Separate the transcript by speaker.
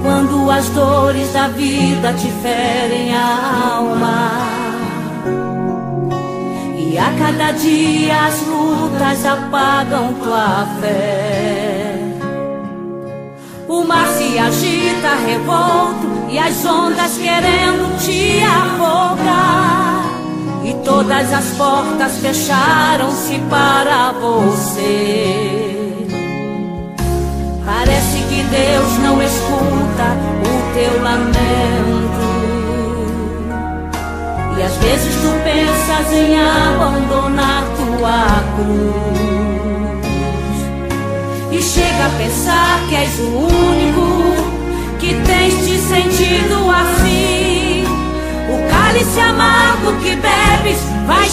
Speaker 1: Quando as dores da vida te ferem a alma e a cada dia as lutas apagam tua fé, o mar se agita revolto e as ondas querendo te afogar, e todas as portas fecharam-se para você. Parece que Deus não escuta o teu lamento, e às vezes tu pensas em abandonar tua cruz, e chega a pensar que és o único que tens te sentido assim. O cálice amargo que bebes vai